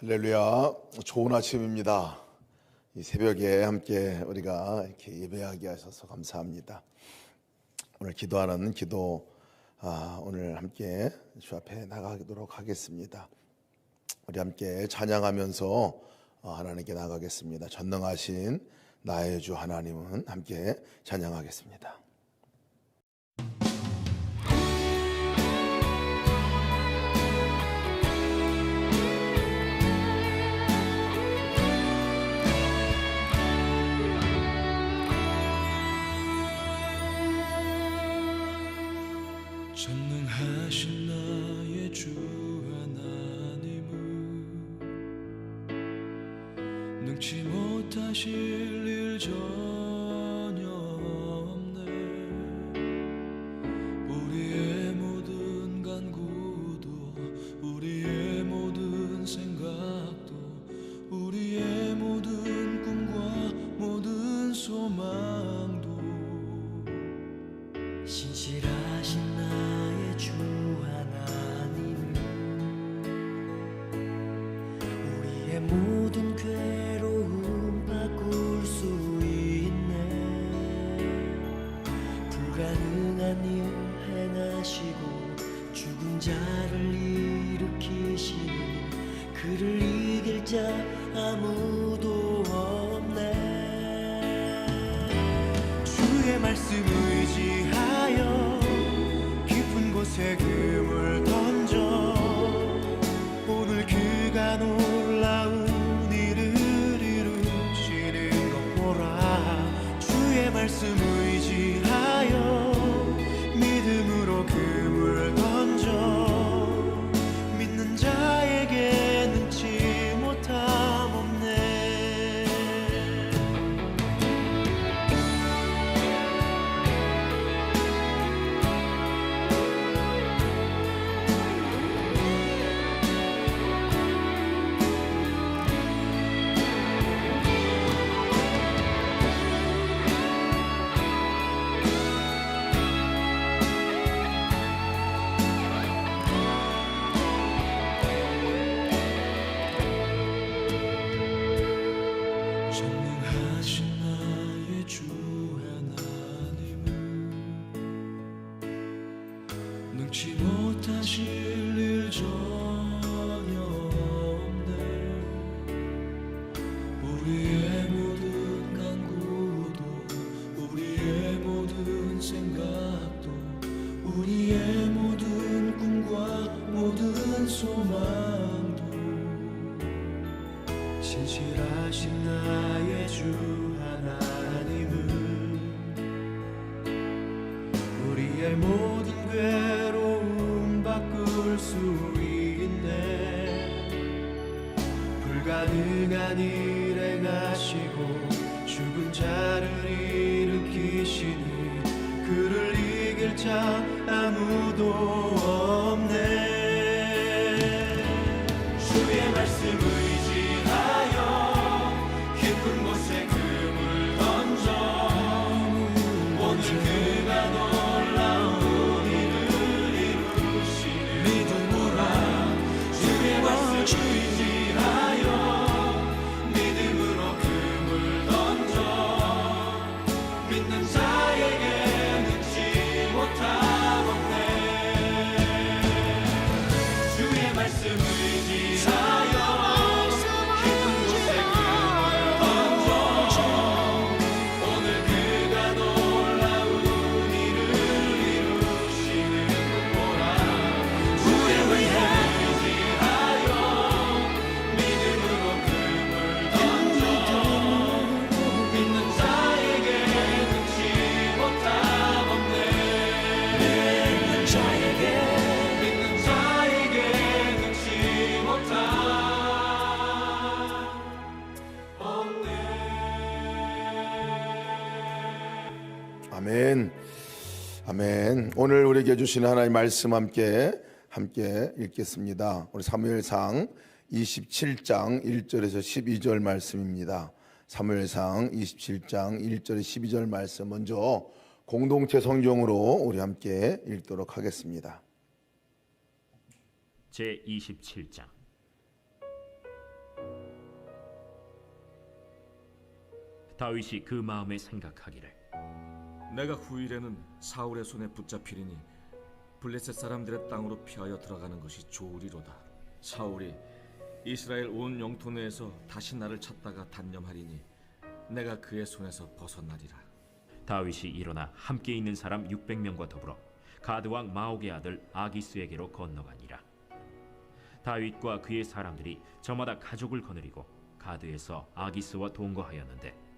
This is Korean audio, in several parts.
할렐루야, 좋은 아침입니다. 이 새벽에 함께 우리가 이렇게 예배하게 하셔서 감사합니다. 오늘 기도하는 기도 오늘 함께 주 앞에 나가도록 하겠습니다. 우리 함께 찬양하면서 하나님께 나가겠습니다. 전능하신 나의 주 하나님은 함께 찬양하겠습니다. 전능하신 나의 주 하나님은 능치 못하실 일 전혀 없네. 우리의 모든 간구도 우리의 모든 생각도 우리의 모든 꿈과 모든 소망도 신실하신 나의 주 하나님은 우리의 모든 괴로움 바꿀 수 있네. 불가능한 일 행하시고 죽은 자를 일으키시니 그를 이길 자 아무도 없네. 주의 말씀 의지하여 깊은 곳에 금을 던져 오늘 그가 놀라운 일을 이루시는 것 보라. 주의 말씀 의지하여 믿음으로 금을 던져 믿는 자에게 능치 못함 없네. 전능하신 나의 주 하나님은 능치 못하실 일 전혀 없네. 우리의 모든 간구도 우리의 모든 생각도 우리의 모든 꿈과 모든 소망도 신실하신 나의 주 하나님은 우리의 모든 괴로움 바꿀 수 있네. 불가능한 일 행하시고 죽은 자를 일으키시니 그를 이길 자 아무도 없네. 주의 말씀 의지하여 깊은 곳에 금을 던져 오늘 그가 놀라운 일을 이루시는 믿음으로 주의 말씀 의지하여 믿음으로 금을 던져 믿는 자에게 능치 못함 없네. 주의 말씀 의지하여 깊은 곳에 금을 던져 오늘 그가 놀라운 일을 이루시는 것 보라. 주의 말씀 의지하여 믿음으로 금을 던져 믿는 자에게 능치 못함 없네. 믿는 자에게 능치 못함 없네. 아멘. 아멘. 오늘 우리에게 주신 하나님의 말씀 함께 읽겠습니다. 우리 사무엘상 27장 1절에서 12절 말씀입니다. 사무엘상 27장 1절에서 12절 말씀 먼저 공동체 성경으로 우리 함께 읽도록 하겠습니다. 제27장 다윗이 그 마음에 생각하기를 내가 후일에는 사울의 손에 붙잡히리니 블레셋 사람들의 땅으로 피하여 들어가는 것이 좋으리로다. 사울이 이스라엘 온 영토 내에서 다시 나를 찾다가 단념하리니 내가 그의 손에서 벗어나리라. 다윗이 일어나 함께 있는 사람 600명과 더불어 가드 왕 마옥의 아들 아기스에게로 건너가니라. 다윗과 그의 사람들이 저마다 가족을 거느리고 가드에서 아기스와 동거하였는데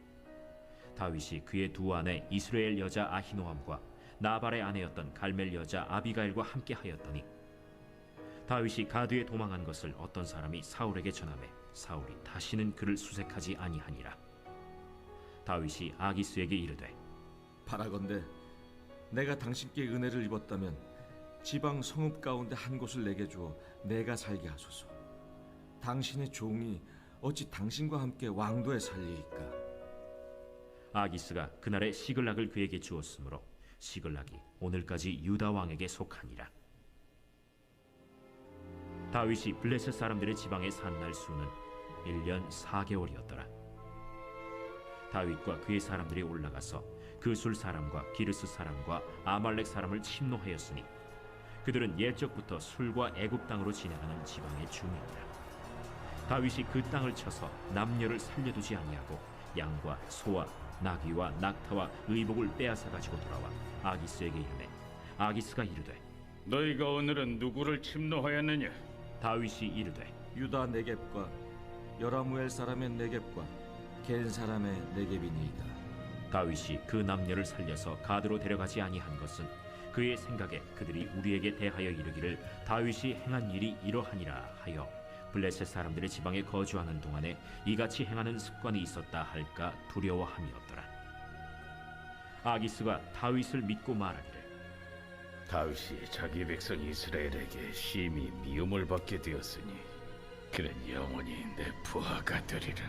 다윗이 그의 두 아내 이스라엘 여자 아히노함과 나발의 아내였던 갈멜 여자 아비가일과 함께 하였더니 다윗이 가드에 도망한 것을 어떤 사람이 사울에게 전하매 사울이 다시는 그를 수색하지 아니하니라. 다윗이 아기스에게 이르되 바라건대 내가 당신께 은혜를 입었다면 지방 성읍 가운데 한 곳을 내게 주어 내가 살게 하소서. 당신의 종이 어찌 당신과 함께 왕도에 살리이까? 아기스가 그날에 시글락을 그에게 주었으므로 시글락이 오늘까지 유다 왕에게 속하니라. 다윗이 블레셋 사람들의 지방에 산 날 수는 1년 4개월이었더라. 다윗과 그의 사람들이 올라가서 그술 사람과 기르스 사람과 아말렉 사람을 침노하였으니 그들은 옛적부터 술과 애굽 땅으로 지나가는 지방의 주민이라. 다윗이 그 땅을 쳐서 남녀를 살려두지 아니하고 양과 소와 나귀와 낙타와 의복을 빼앗아 가지고 돌아와 아기스에게 이르매 아기스가 이르되 너희가 오늘은 누구를 침노하였느냐? 다윗이 이르되 유다 네겝과 여라무엘 사람의 네겝과 겐 사람의 네겝이니이다. 다윗이 그 남녀를 살려서 가드로 데려가지 아니한 것은 그의 생각에 그들이 우리에게 대하여 이르기를 다윗이 행한 일이 이러하니라 하여 블레셋 사람들의 지방에 거주하는 동안에 이같이 행하는 습관이 있었다 할까 두려워함이었더라. 아기스가 다윗을 믿고 말하기를 다윗이 자기 백성 이스라엘에게 심히 미움을 받게 되었으니 그는 영원히 내 부하가 되리라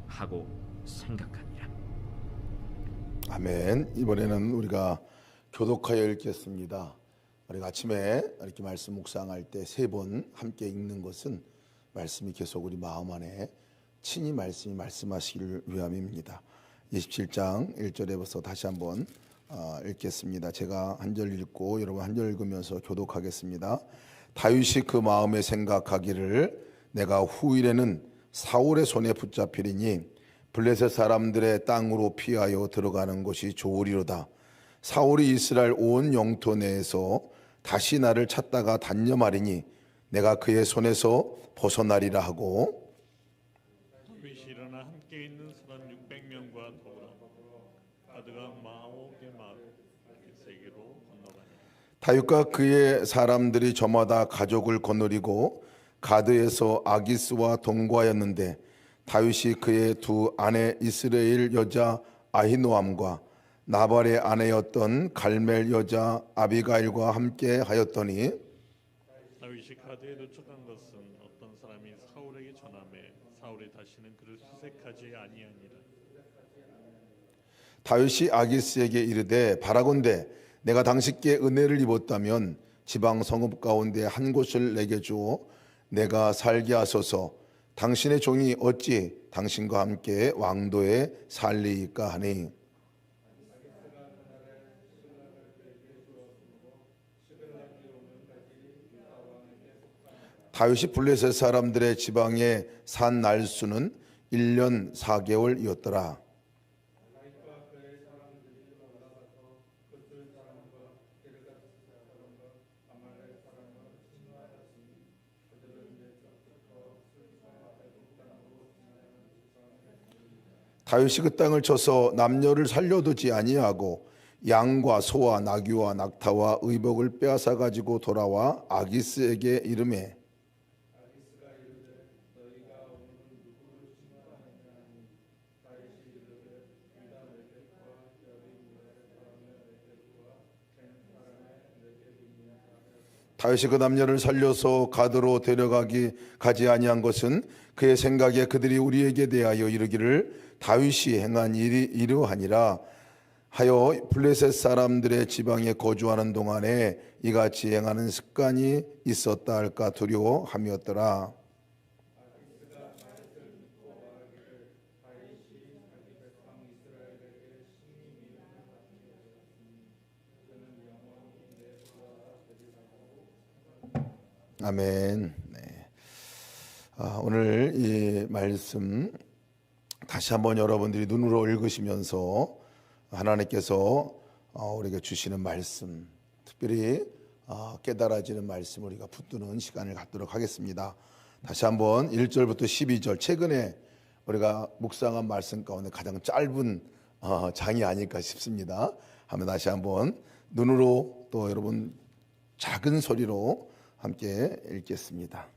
하고 생각하니라. 아멘. 이번에는 우리가 교독하여 읽겠습니다. 우리가 아침에 이렇게 말씀 묵상할 때 3번 함께 읽는 것은 말씀이 계속 우리 마음 안에 친히 말씀이 말씀하시기를 위함입니다. 27장 1절에부터 다시 한번 읽겠습니다. 제가 한 절 읽고 여러분 한 절 읽으면서 교독하겠습니다. 다윗이 그 마음에 생각하기를 내가 후일에는 사울의 손에 붙잡히리니 블레셋 사람들의 땅으로 피하여 들어가는 것이 좋으리로다. 사울이 이스라엘 온 영토 내에서 다시 나를 찾다가 단념하리니 내가 그의 손에서 벗어나리라 하고 다윗이 일어나 함께 있는 사람 600명과 더불어 가드가 마옥의 세계로 건너가니 다윗과 그의 사람들이 저마다 가족을 거느리고 가드에서 아기스와 동거하였는데 다윗이 그의 두 아내 이스라엘 여자 아히노함과 나발의 아내였던 갈멜 여자 아비가일과 함께 하였더니 다윗이 가드에 도착한 것은 어떤 사람이 사울에게 전하매 사울이 다시는 그를 수색하지 아니하니라. 다윗이 아기스에게 이르되 바라건대 내가 당신께 은혜를 입었다면 지방 성읍 가운데 한 곳을 내게 주어 내가 살게 하소서. 당신의 종이 어찌 당신과 함께 왕도에 살리이까 하니 다윗이 블레셋 사람들의 지방에 산 날수는 1년 4개월이었더라. 다윗이 그 땅을 쳐서 남녀를 살려두지 아니하고 양과 소와 나귀와 낙타와 의복을 빼앗아 가지고 돌아와 아기스에게 이르매 다윗이 그 남녀를 살려서 가드로 가지 아니한 것은 그의 생각에 그들이 우리에게 대하여 이르기를 다윗이 행한 일이 이러하니라 하여 블레셋 사람들의 지방에 거주하는 동안에 이같이 행하는 습관이 있었다 할까 두려워함이었더라. 아멘. 네. 오늘 이 말씀 다시 한번 여러분들이 눈으로 읽으시면서 하나님께서 우리에게 주시는 말씀, 특별히 깨달아지는 말씀 우리가 붙드는 시간을 갖도록 하겠습니다. 다시 한번 1절부터 12절, 최근에 우리가 묵상한 말씀 가운데 가장 짧은 장이 아닐까 싶습니다. 한번 다시 한번 눈으로 또 여러분 작은 소리로 함께 읽겠습니다.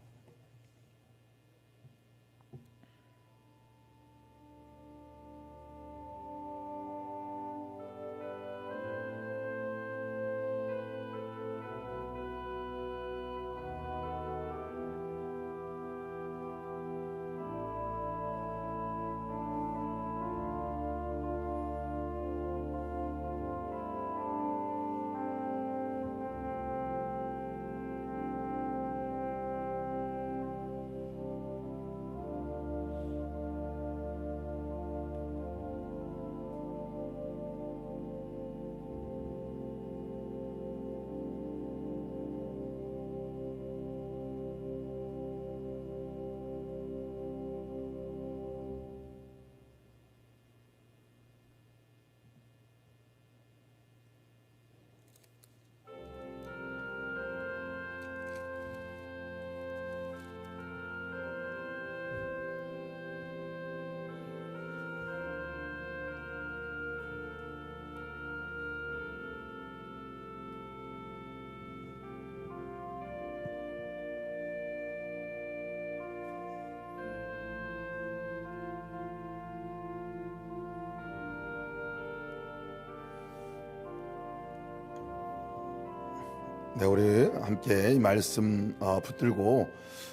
네, 우리 함께 이 말씀 붙들고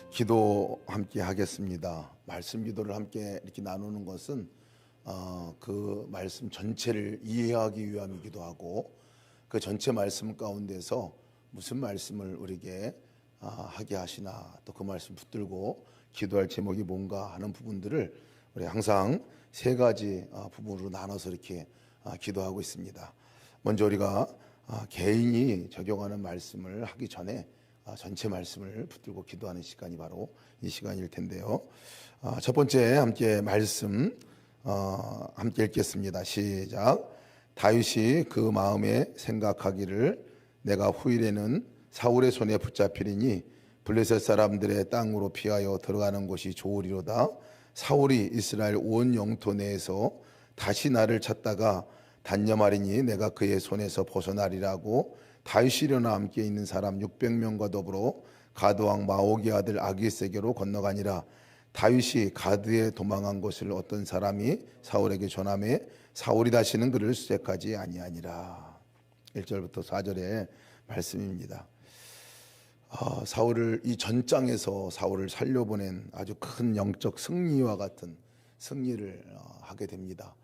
기도 함께 하겠습니다. 말씀 기도를 함께 이렇게 나누는 것은 그 말씀 전체를 이해하기 위함이기도 하고, 그 전체 말씀 가운데서 무슨 말씀을 우리에게 하게 하시나, 또 그 말씀 붙들고 기도할 제목이 뭔가 하는 부분들을 우리 항상 세 가지 부분으로 나눠서 이렇게 기도하고 있습니다. 먼저 우리가 개인이 적용하는 말씀을 하기 전에 전체 말씀을 붙들고 기도하는 시간이 바로 이 시간일 텐데요. 첫 번째 함께 말씀 함께 읽겠습니다. 시작. 다윗이 그 마음에 생각하기를 내가 후일에는 사울의 손에 붙잡히리니 블레셋 사람들의 땅으로 피하여 들어가는 곳이 좋으리로다. 사울이 이스라엘 온 영토 내에서 다시 나를 찾다가 단념하리니 내가 그의 손에서 벗어나리라고 다윗이 일어나 함께 있는 사람 600명과 더불어 가드왕 마옥의 아들 아기스에게로 건너가니라. 다윗이 가드에 도망한 것을 어떤 사람이 사울에게 전하매 사울이 다시는 그를 수색하지 아니하니라. 1절부터 4절의 말씀입니다. 사울을 이 전장에서 사울을 살려보낸 아주 큰 영적 승리와 같은 승리를 하게 됩니다.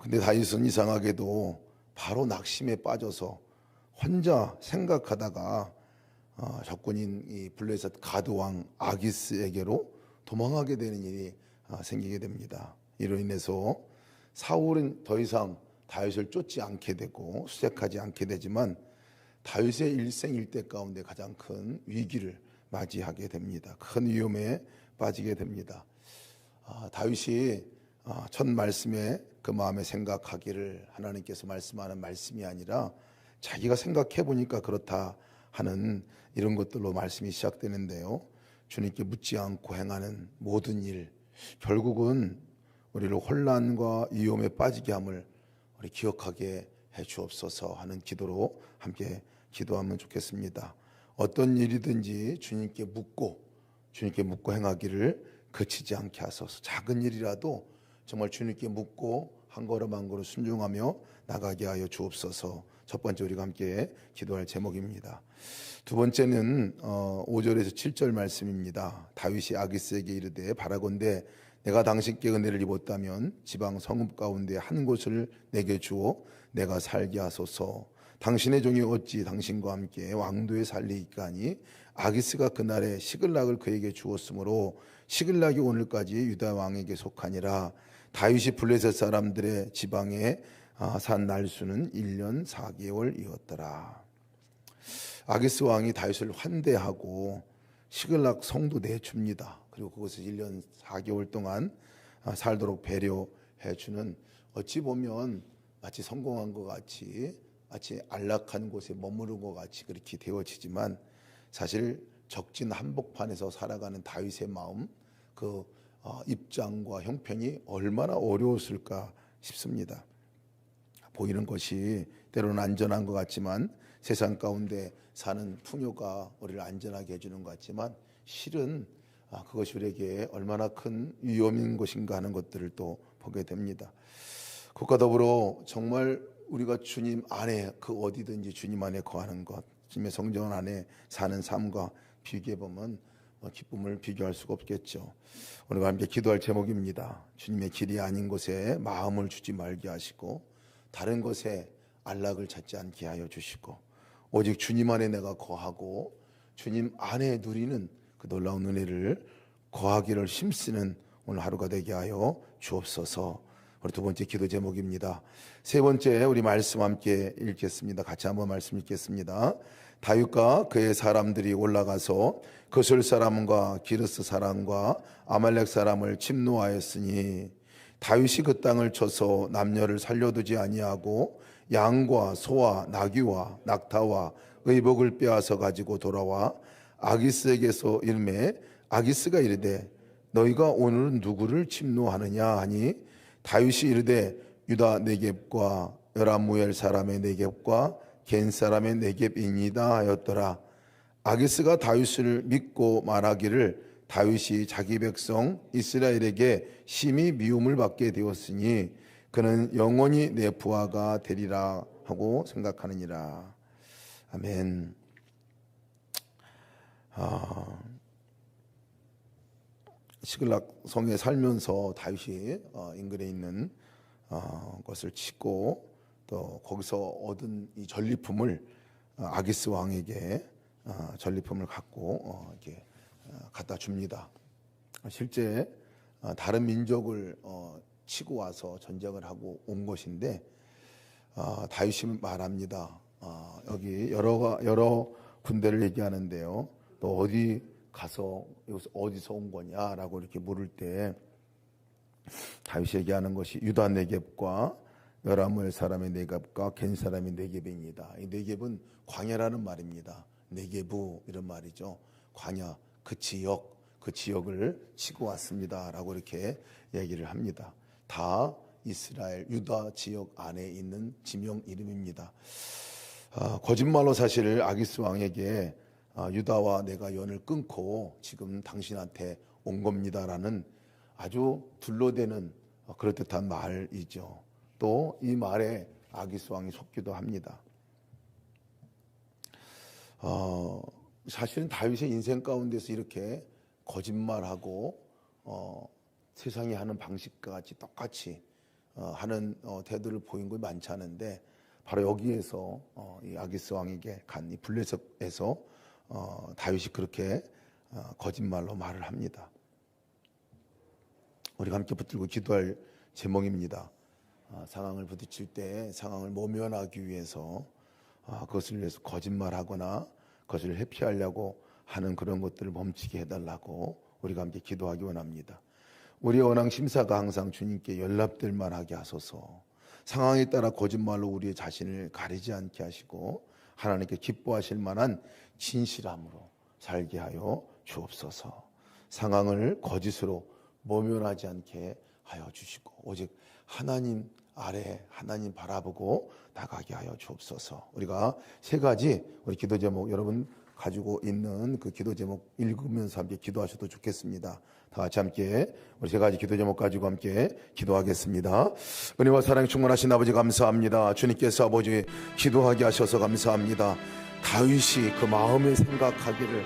근데 다윗은 이상하게도 바로 낙심에 빠져서 혼자 생각하다가 적군인 이 블레셋 가드 왕 아기스에게로 도망하게 되는 일이 생기게 됩니다. 이로 인해서 사울은 더 이상 다윗을 쫓지 않게 되고 수색하지 않게 되지만 다윗의 일생일대 가운데 가장 큰 위기를 맞이하게 됩니다. 큰 위험에 빠지게 됩니다. 다윗이 첫 말씀에 그 마음에 생각하기를 하나님께서 말씀하는 말씀이 아니라 자기가 생각해 보니까 그렇다 하는 이런 것들로 말씀이 시작되는데요. 주님께 묻지 않고 행하는 모든 일, 결국은 우리를 혼란과 위험에 빠지게 함을 우리 기억하게 해 주옵소서 하는 기도로 함께 기도하면 좋겠습니다. 어떤 일이든지 주님께 묻고 행하기를 그치지 않게 하소서. 작은 일이라도 정말 주님께 묻고 한 걸음 한 걸음 순종하며 나가게 하여 주옵소서. 첫 번째 우리가 함께 기도할 제목입니다. 두 번째는 5절에서 7절 말씀입니다. 다윗이 아기스에게 이르되 바라건대 내가 당신께 은혜를 입었다면 지방 성읍 가운데 한 곳을 내게 주어 내가 살게 하소서. 당신의 종이 어찌 당신과 함께 왕도에 살리이까 하니 아기스가 그날에 시글락을 그에게 주었으므로 시글락이 오늘까지 유다 왕에게 속하니라. 다윗이 블레셋 사람들의 지방에 산 날수는 1년 4개월이었더라. 아기스 왕이 다윗을 환대하고 시글락 성도 내줍니다. 그리고 그것을 1년 4개월 동안 살도록 배려해 주는, 어찌 보면 마치 성공한 것 같이, 마치 안락한 곳에 머무른 것 같이 그렇게 되어지지만, 사실 적진 한복판에서 살아가는 다윗의 마음, 그 입장과 형편이 얼마나 어려웠을까 싶습니다. 보이는 것이 때로는 안전한 것 같지만, 세상 가운데 사는 풍요가 우리를 안전하게 해주는 것 같지만, 실은 그것이 우리에게 얼마나 큰 위험인 것인가 하는 것들을 또 보게 됩니다. 그것과 더불어 정말 우리가 주님 안에, 그 어디든지 주님 안에 거하는 것, 주님의 성전 안에 사는 삶과 비교해 보면 기쁨을 비교할 수가 없겠죠. 오늘 함께 기도할 제목입니다. 주님의 길이 아닌 곳에 마음을 주지 말게 하시고, 다른 것에 안락을 찾지 않게 하여 주시고, 오직 주님 안에 내가 거하고 주님 안에 누리는 그 놀라운 은혜를 거하기를 힘쓰는 오늘 하루가 되게 하여 주옵소서. 우리 두 번째 기도 제목입니다. 세 번째, 우리 말씀 함께 읽겠습니다. 같이 한번 말씀 읽겠습니다. 다윗과 그의 사람들이 올라가서 거슬 사람과 기르스 사람과 아말렉 사람을 침노하였으니, 다윗이 그 땅을 쳐서 남녀를 살려두지 아니하고 양과 소와 나귀와 낙타와 의복을 빼앗아 가지고 돌아와 아기스에게서 이르매, 아기스가 이르되 너희가 오늘은 누구를 침노하느냐 하니, 다윗이 이르되 유다 네겝과 여라무엘 사람의 네겝과 겐 사람의 네겝이니이다 하였더라. 아기스가 다윗을 믿고 말하기를 다윗이 자기 백성 이스라엘에게 심히 미움을 받게 되었으니 그는 영원히 내 부하가 되리라 하고 생각하느니라. 아멘. 시글락 성에 살면서 다윗이 인근에 있는 것을 짓고, 또 거기서 얻은 이 전리품을 아기스 왕에게 전리품을 갖고 이렇게 갖다 줍니다. 실제 다른 민족을 치고 와서 전쟁을 하고 온 것인데, 다윗이 말합니다. 여기 여러 군대를 얘기하는데요. 너 어디 가서 여기서 어디서 온 거냐라고 이렇게 물을 때 다윗이 얘기하는 것이 유다 네겝과 여라무엘 사람의 네겝과 겐 사람의 네겝입니다. 이 네겝은 광야라는 말입니다. 네게부 이런 말이죠. 광야, 그 지역을 치고 왔습니다라고 이렇게 얘기를 합니다. 다 이스라엘 유다 지역 안에 있는 지명 이름입니다. 거짓말로 사실 아기스 왕에게 유다와 내가 연을 끊고 지금 당신한테 온 겁니다라는 아주 둘러대는 그럴듯한 말이죠. 또 이 말에 아기스 왕이 속기도 합니다. 사실은 다윗의 인생 가운데서 이렇게 거짓말하고 세상이 하는 방식과 같이 똑같이 하는 태도를 보인 거 많지 않은데, 바로 여기에서 이 아기스 왕에게 간 이 블레셋에서 다윗이 그렇게 거짓말로 말을 합니다. 우리가 함께 붙들고 기도할 제목입니다. 상황을 부딪힐 때 상황을 모면하기 위해서 그것을 위해서 거짓말하거나 그것을 회피하려고 하는 그런 것들을 멈추게 해달라고 우리가 함께 기도하기 원합니다. 우리의 원앙 심사가 항상 주님께 연락될 만하게 하소서. 상황에 따라 거짓말로 우리의 자신을 가리지 않게 하시고 하나님께 기뻐하실 만한 진실함으로 살게 하여 주옵소서. 상황을 거짓으로 모면하지 않게 하여 주시고 오직 하나님 아래 하나님 바라보고 나가게 하여 주옵소서. 우리가 세 가지 우리 기도 제목 여러분 가지고 있는 그 기도 제목 읽으면서 함께 기도하셔도 좋겠습니다. 다 같이 함께 우리 세 가지 기도 제목 가지고 함께 기도하겠습니다. 은혜와 사랑이 충만하신 아버지 감사합니다. 주님께서 아버지 기도하게 하셔서 감사합니다. 다윗이 그 마음에 생각하기를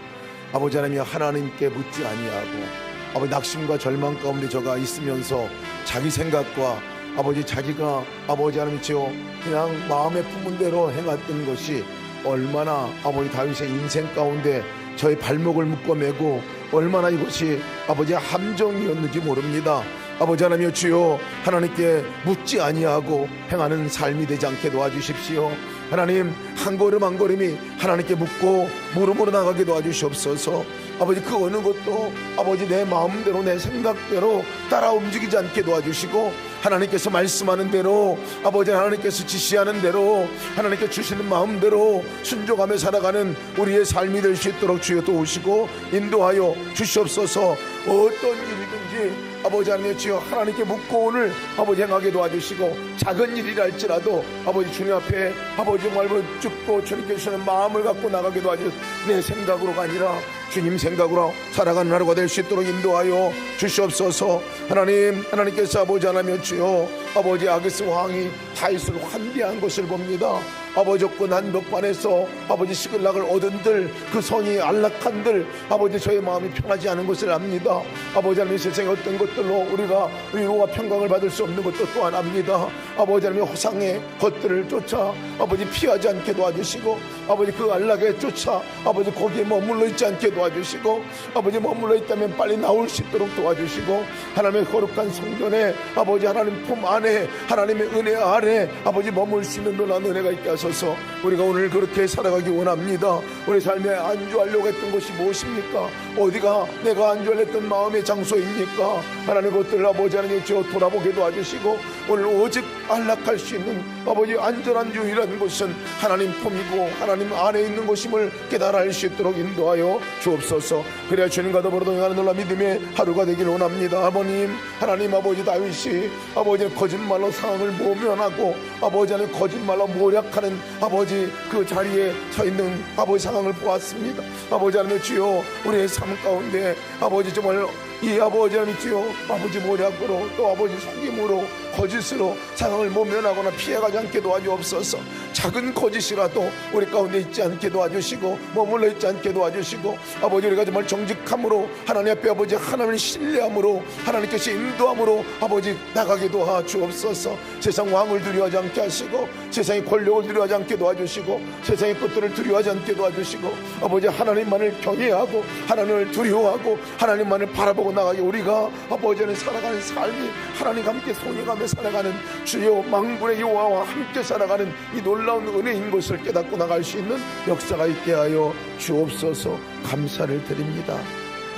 아버지 하나님께 묻지 아니하고 아버지 낙심과 절망 가운데 저가 있으면서 자기 생각과 아버지 자기가 아버지 하나님이시여 그냥 마음에 품은 대로 행했던 것이 얼마나 아버지 다윗의 인생 가운데 저의 발목을 묶어매고 얼마나 이것이 아버지의 함정이었는지 모릅니다. 아버지 하나님이여 주여 하나님께 묻지 아니하고 행하는 삶이 되지 않게 도와주십시오. 하나님 한 걸음 한 걸음이 하나님께 묻고 물음으로 나가게 도와주시옵소서. 아버지 그 어느 것도 아버지 내 마음대로 내 생각대로 따라 움직이지 않게 도와주시고 하나님께서 말씀하는 대로 아버지 하나님께서 지시하는 대로 하나님께 주시는 마음대로 순종하며 살아가는 우리의 삶이 될 수 있도록 주여 도우시고 인도하여 주시옵소서. 어떤 일이든지 아버지 하나님 주여 하나님께 묻고 오늘 아버지 행하게 도와주시고 작은 일이라 할지라도 아버지 주님 앞에 아버지 정말 묻고 주님께 주시는 마음을 갖고 나가게 도와주시고 내 생각으로가 아니라 주님 생각으로 살아가는 하루가 될 수 있도록 인도하여 주시옵소서. 하나님께서 아버지 하나님 주여 아버지 아기스 왕이 다윗을 환대한 것을 봅니다. 아버지 없고 한벽반에서 아버지 시글락을 얻은들 그 성이 안락한들 아버지 저의 마음이 편하지 않은 것을 압니다. 아버지 하나님 세상에 어떤 것들로 우리가 위로와 평강을 받을 수 없는 것도 또한 압니다. 아버지 하나님 허상의 것들을 쫓아 아버지 피하지 않게 도와주시고 아버지 그 안락에 쫓아 아버지 거기에 머물러 있지 않게 도와주시고 아버지 머물러 있다면 빨리 나올 수 있도록 도와주시고 하나님의 거룩한 성전에 아버지 하나님 품 안에 하나님의 은혜 아래 아버지 머물 수 있는 놀라운 은혜가 있게 하소서. 우리가 오늘 그렇게 살아가기 원합니다. 우리 삶에 안주하려고 했던 것이 무엇입니까? 어디가 내가 안주하려 했던 마음의 장소입니까? 하나님 것들을 아버지 하나님 저 돌아보게 도와주시고 오늘 오직 안락할 수 있는 아버지 안전한 유일한 곳은 하나님 품이고 하나님 안에 있는 것임을 깨달아 알 수 있도록 인도하여 주옵소서. 그래야 주님과 더불어 동행하는 놀라운 믿음의 하루가 되길 원합니다. 아버님 하나님 아버지 다윗이 아버지 거짓말로 상황을 모면하고 아버지 하나님 거짓말로 모략하는 아버지 그 자리에 서 있는 아버지 상황을 보았습니다. 아버지 하나님 주여 우리의 삶 가운데 아버지 정말 이 아버지 하나님 주여 아버지 모략으로 또 아버지 속임으로 거짓으로 상황을 모면하거나 피해가지 않게 도와주옵소서. 작은 거짓이라도 우리 가운데 있지 않게 도와주시고 머물러 있지 않게 도와주시고 아버지 우리가 정말 정직함으로 하나님 앞에 아버지 하나님을 신뢰함으로 하나님께서 인도함으로 아버지 나가게 도와주옵소서. 세상 왕을 두려워하지 않게 하시고 세상의 권력을 두려워하지 않게 도와주시고 세상의 것들을 두려워하지 않게 도와주시고 아버지 하나님만을 경외하고 하나님을 두려워하고 하나님만을 바라보고 나가게 우리가 아버지 안에 살아가는 삶이 하나님과 함께 동행하며 살아가는 주여 만군의 여호와와 함께 살아가는 이 놀라운 은혜인 것을 깨닫고 나갈 수 있는 역사가 있게 하여 주옵소서. 감사를 드립니다.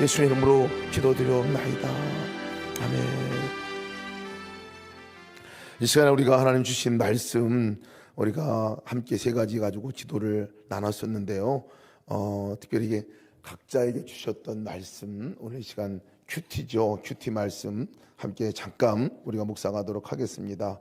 예수의 이름으로 기도드리옵나이다. 아멘. 이 시간에 우리가 하나님 주신 말씀 우리가 함께 세 가지 가지고 기도를 나눴었는데요. 특별히 이게 각자에게 주셨던 말씀 오늘 이 시간 큐티죠. 큐티 말씀 함께 잠깐 우리가 묵상하도록 하겠습니다.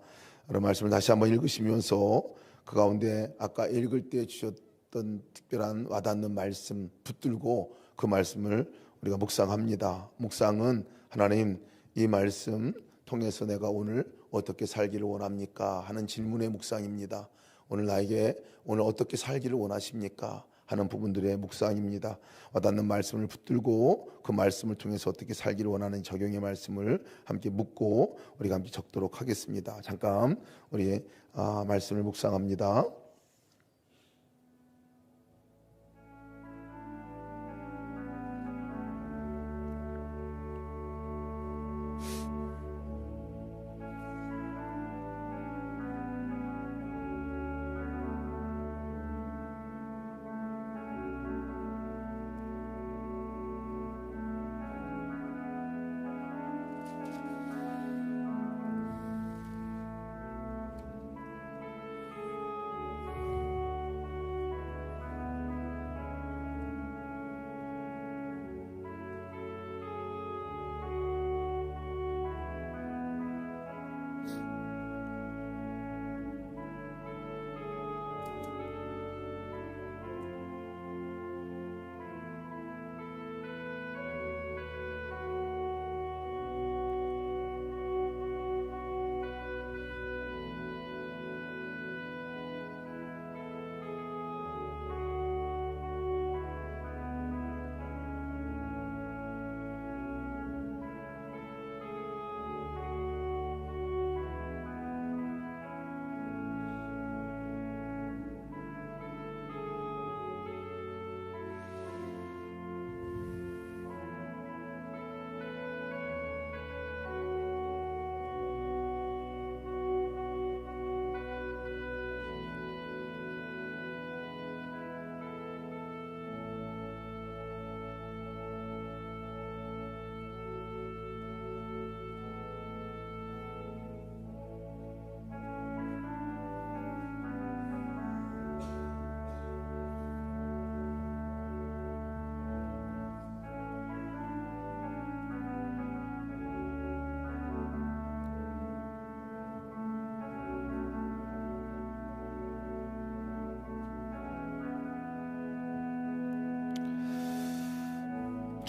그런 말씀을 다시 한번 읽으시면서 그 가운데 아까 읽을 때 주셨던 특별한 와닿는 말씀 붙들고 그 말씀을 우리가 묵상합니다. 묵상은 하나님 이 말씀 통해서 내가 오늘 어떻게 살기를 원합니까? 하는 질문의 묵상입니다. 오늘 나에게 오늘 어떻게 살기를 원하십니까? 하는 부분들의 묵상입니다. 와닿는 말씀을 붙들고 그 말씀을 통해서 어떻게 살기를 원하는 적용의 말씀을 함께 묻고 우리가 함께 적도록 하겠습니다. 잠깐 우리 말씀을 묵상합니다.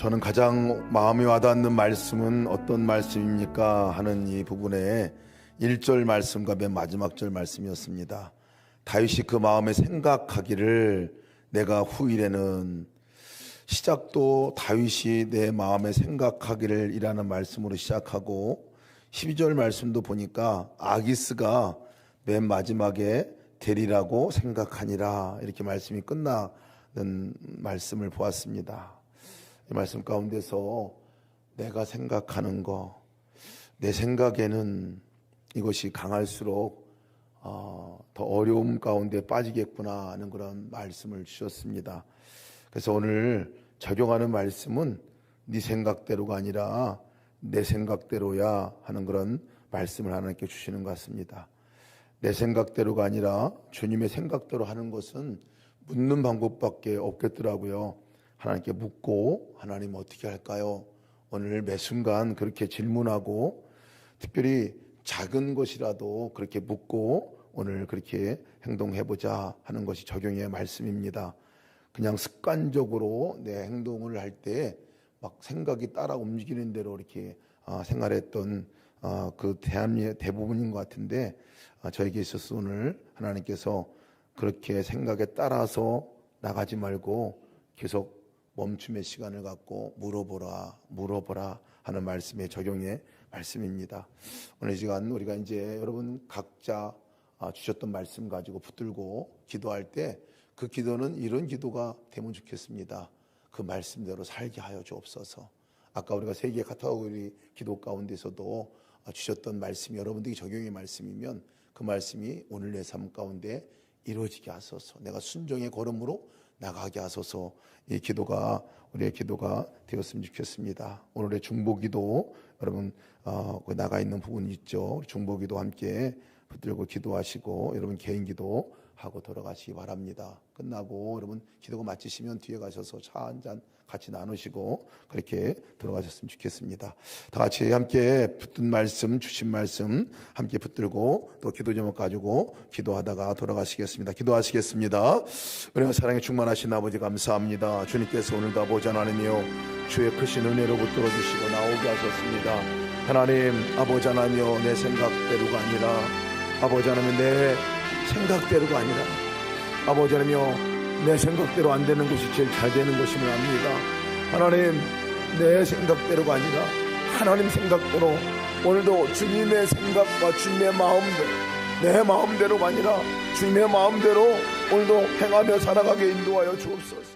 저는 가장 마음에 와닿는 말씀은 어떤 말씀입니까? 하는 이 부분에 1절 말씀과 맨 마지막 절 말씀이었습니다. 다윗이 그 마음에 생각하기를 내가 후일에는, 시작도 다윗이 내 마음에 생각하기를 이라는 말씀으로 시작하고 12절 말씀도 보니까 아기스가 맨 마지막에 되리라고 생각하니라 이렇게 말씀이 끝나는 말씀을 보았습니다. 이 말씀 가운데서 내가 생각하는 거, 내 생각에는 이것이 강할수록 더 어려움 가운데 빠지겠구나 하는 그런 말씀을 주셨습니다. 그래서 오늘 적용하는 말씀은 네 생각대로가 아니라 내 생각대로야 하는 그런 말씀을 하나님께 주시는 것 같습니다. 내 생각대로가 아니라 주님의 생각대로 하는 것은 묻는 방법밖에 없겠더라고요. 하나님께 묻고 하나님 어떻게 할까요? 오늘 매 순간 그렇게 질문하고 특별히 작은 것이라도 그렇게 묻고 오늘 그렇게 행동해보자 하는 것이 적용의 말씀입니다. 그냥 습관적으로 내 행동을 할 때 막 생각이 따라 움직이는 대로 이렇게 생활했던 그 대부분인 것 같은데 저에게 있어서 오늘 하나님께서 그렇게 생각에 따라서 나가지 말고 계속 멈춤의 시간을 갖고 물어보라 하는 말씀의 적용의 말씀입니다. 오늘 시간 우리가 이제 여러분 각자 주셨던 말씀 가지고 붙들고 기도할 때 그 기도는 이런 기도가 되면 좋겠습니다. 그 말씀대로 살게 하여 주옵소서. 아까 우리가 세계 카테고리 기도 가운데서도 주셨던 말씀이 여러분들이 적용의 말씀이면 그 말씀이 오늘 내 삶 가운데 이루어지게 하소서. 내가 순종의 걸음으로 나가게 하소서. 이 기도가 우리의 기도가 되었으면 좋겠습니다. 오늘의 중보기도 여러분 나가 있는 부분이 있죠. 중보기도 함께 붙들고 기도하시고 여러분 개인 기도 하고 돌아가시기 바랍니다. 끝나고 여러분 기도가 마치시면 뒤에 가셔서 차 한잔 같이 나누시고 그렇게 돌아가셨으면 좋겠습니다. 다 같이 함께 붙든 말씀, 주신 말씀 함께 붙들고 또 기도 제목 가지고 기도하다가 돌아가시겠습니다. 기도하시겠습니다. 은혜와 사랑에 충만하신 아버지 감사합니다. 주님께서 오늘도 아버지 하나님이여 주의 크신 은혜로 붙들어 주시고 나오게 하셨습니다. 하나님 아버지 하나님이여 내 생각대로가 아니라 아버지 하나님 내 생각대로가 아니라 아버지 하나님이여 내 생각대로 안 되는 것이 제일 잘 되는 것임을 압니다. 하나님 내 생각대로가 아니라 하나님 생각대로 오늘도 주님의 생각과 주님의 마음대로 내 마음대로가 아니라 주님의 마음대로 오늘도 행하며 살아가게 인도하여 주옵소서.